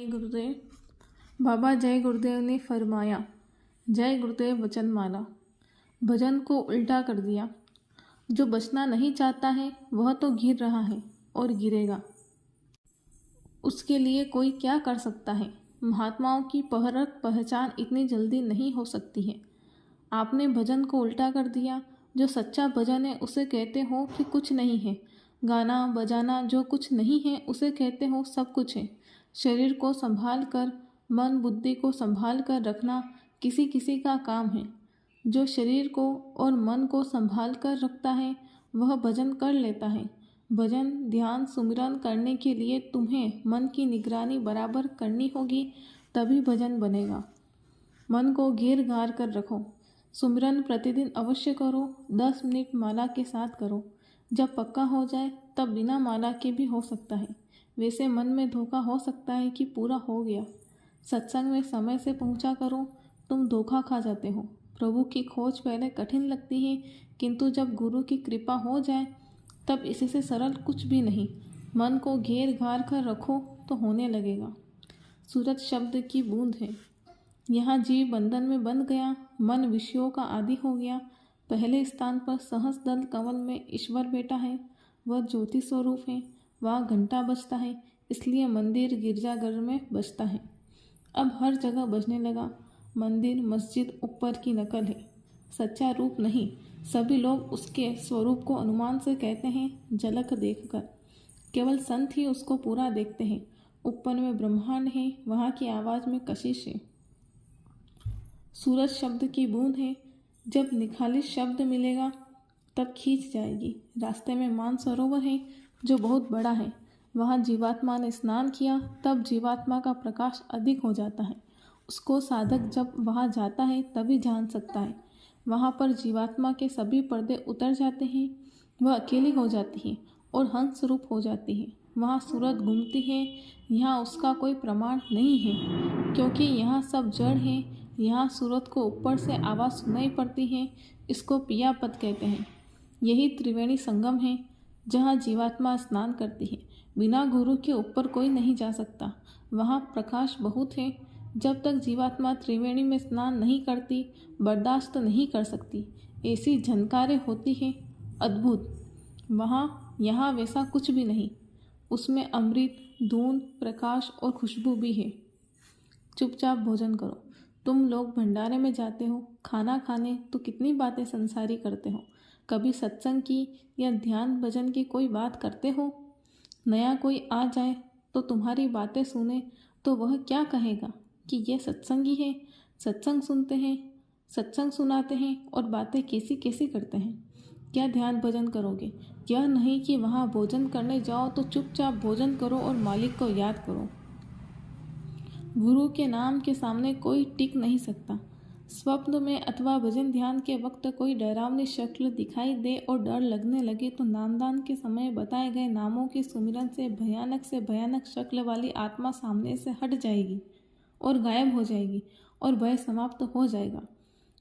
गुरुदेव। बाबा जय गुरुदेव ने फरमाया, जय गुरुदेव वचनमाला। भजन को उल्टा कर दिया। जो बचना नहीं चाहता है वह तो गिर रहा है और गिरेगा। उसके लिए कोई क्या कर सकता है। महात्माओं की परख पहचान इतनी जल्दी नहीं हो सकती है। आपने भजन को उल्टा कर दिया। जो सच्चा भजन है उसे कहते हो कि कुछ नहीं है। गाना बजाना जो कुछ नहीं है उसे कहते हो सब कुछ है। शरीर को संभाल कर, मन बुद्धि को संभाल कर रखना किसी किसी का काम है। जो शरीर को और मन को संभाल कर रखता है वह भजन कर लेता है। भजन ध्यान सुमिरन करने के लिए तुम्हें मन की निगरानी बराबर करनी होगी, तभी भजन बनेगा। मन को घेर घार कर रखो। सुमिरन प्रतिदिन अवश्य करो। 10 मिनट माला के साथ करो। जब पक्का हो जाए तब बिना माला के भी हो सकता है। वैसे मन में धोखा हो सकता है कि पूरा हो गया। सत्संग में समय से पहुंचा करो। तुम धोखा खा जाते हो। प्रभु की खोज पहले कठिन लगती है, किंतु जब गुरु की कृपा हो जाए तब इससे सरल कुछ भी नहीं। मन को घेर घार कर रखो तो होने लगेगा। सूरत शब्द की बूंद है। यहाँ जीव बंधन में बंध गया, मन विषयों का आदि हो गया। पहले स्थान पर सहस दल कमल में ईश्वर बैठा है। वह ज्योति स्वरूप है। वहाँ घंटा बजता है, इसलिए मंदिर गिरजाघर में बजता है। अब हर जगह बजने लगा। मंदिर मस्जिद ऊपर की नकल है, सच्चा रूप नहीं। सभी लोग उसके स्वरूप को अनुमान से कहते हैं, झलक देखकर। केवल संत ही उसको पूरा देखते हैं। ऊपर में ब्रह्मांड है, वहाँ की आवाज़ में कशिश है। सूरज शब्द की बूंद है। जब निखालिस शब्द मिलेगा तब खींच जाएगी। रास्ते में मानसरोवर है जो बहुत बड़ा है। वहाँ जीवात्मा ने स्नान किया, तब जीवात्मा का प्रकाश अधिक हो जाता है। उसको साधक जब वहाँ जाता है तभी जान सकता है। वहाँ पर जीवात्मा के सभी पर्दे उतर जाते हैं। वह अकेली हो जाती है और हंस रूप हो जाती है। वहाँ सूरत घूमती है। यहाँ उसका कोई प्रमाण नहीं है, क्योंकि यहाँ सब जड़ है। यहाँ सूरत को ऊपर से आवाज़ सुनाई पड़ती है। इसको पियापत कहते हैं। यही त्रिवेणी संगम है, जहाँ जीवात्मा स्नान करती है। बिना गुरु के ऊपर कोई नहीं जा सकता। वहाँ प्रकाश बहुत है। जब तक जीवात्मा त्रिवेणी में स्नान नहीं करती, बर्दाश्त नहीं कर सकती। ऐसी झनकारें होती हैं, अद्भुत। यहाँ वैसा कुछ भी नहीं। उसमें अमृत, धून, प्रकाश और खुशबू भी है। चुपचाप भोजन करो। तुम लोग भंडारे में जाते हो खाना खाने, तो कितनी बातें संसारी करते हो। कभी सत्संग की या ध्यान भजन की कोई बात करते हो? नया कोई आ जाए तो तुम्हारी बातें सुने तो वह क्या कहेगा कि ये सत्संगी है। सत्संग सुनते हैं, सत्संग सुनाते हैं और बातें कैसी कैसी करते हैं। क्या ध्यान भजन करोगे? यह नहीं कि वहाँ भोजन करने जाओ तो चुपचाप भोजन करो और मालिक को याद करो। गुरु के नाम के सामने कोई टिक नहीं सकता। स्वप्न में अथवा भजन ध्यान के वक्त कोई डरावनी शक्ल दिखाई दे और डर लगने लगे तो नामदान के समय बताए गए नामों के सुमिरन से भयानक शक्ल वाली आत्मा सामने से हट जाएगी और गायब हो जाएगी और भय समाप्त हो जाएगा।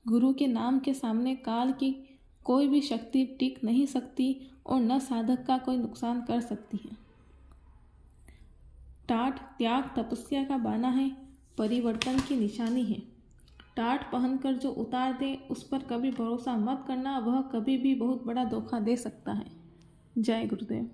गुरु के नाम के सामने काल की कोई भी शक्ति टिक नहीं सकती और न साधक का कोई नुकसान कर सकती है। टाट त्याग तपस्या का बाना है, परिवर्तन की निशानी है। टाट पहनकर जो उतार दे उस पर कभी भरोसा मत करना। वह कभी भी बहुत बड़ा धोखा दे सकता है। जय गुरुदेव।